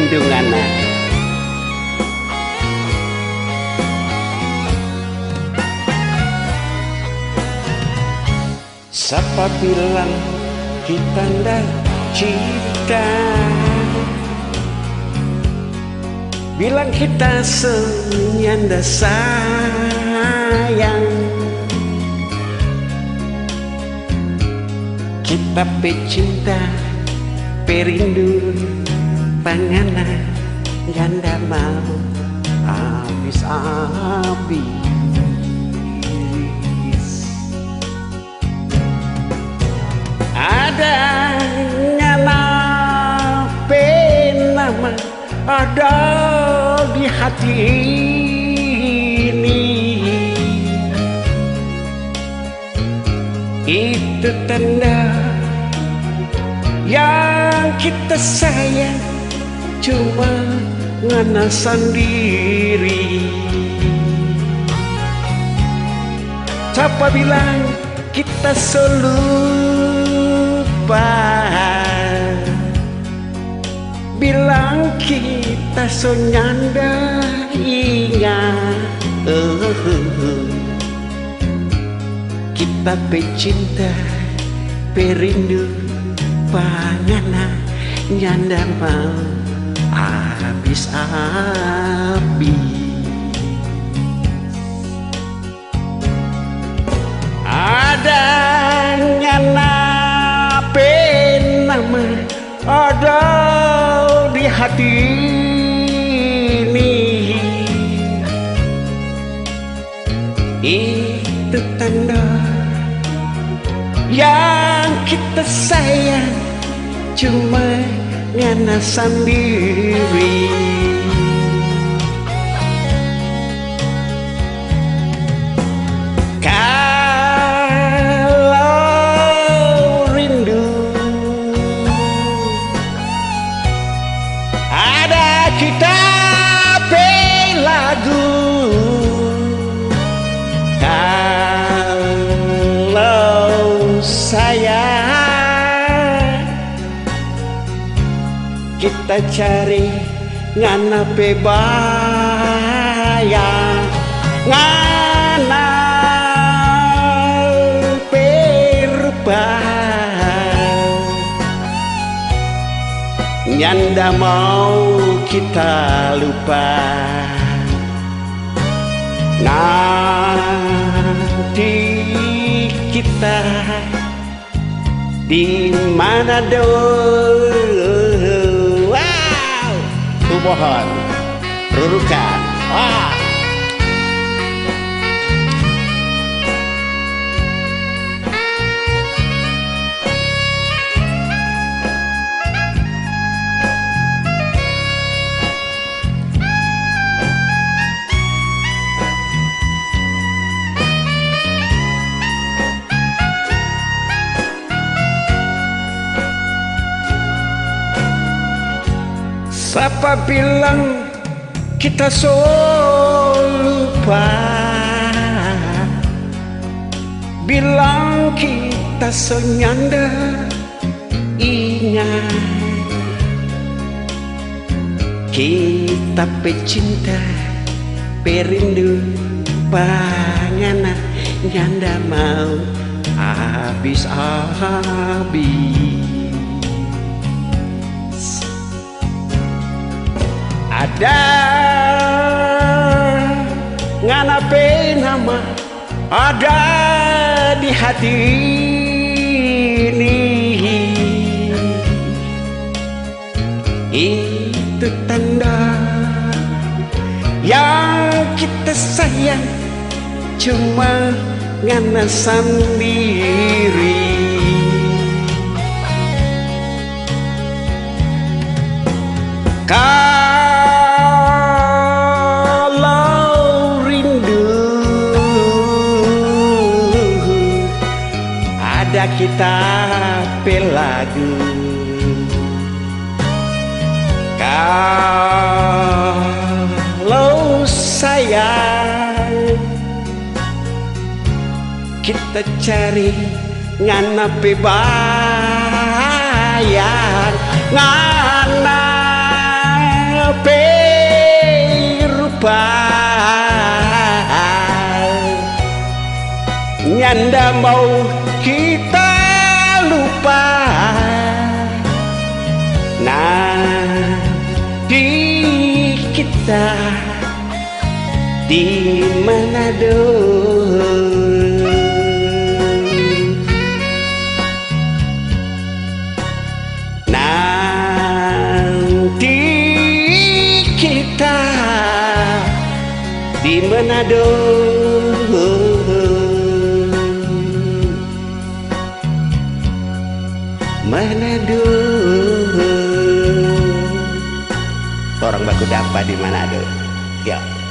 perlindunganna. Siapa bilang kita ndak cinta? Bilang kita senyanda sayang. Kita pecinta, perindu, pangana, ganda mau habis. Ada nganape nama ada di hati ini. Itu tanda yang kita sayang cuma ngana sendiri. Siapa bilang kita selupa? Bilang kita sonyanda ingat. Kita pecinta, perindu, pangana, nyanda mau habis. Ada nganape nama ada di hati ini. Itu tanda yang kita sayang cuma ngana sendiri. Kalau rindu ada kita lagu. Kalau sayang kita cari ngana bayang, ngana perubah. Nyanda mau kita lupa. Nanti kita di mana wow, mohon rurukan. Wah. Siapa bilang kita lupa? Bilang kita nyanda ingat. Kita pecinta, perindu, pangana, nyanda mau habis. Ada nganape nama ada di hati ini. Itu tanda yang kita sayang cuma ngana sendiri. Kalau rindu ada kita pelagu. Kalau sayang kita cari ngana bayang, ngana rupa nyanda mau kita lupa. Nah, di kita di Manado, nanti kita di Manado, Manado. Orang baku dapat di Manado. Ya.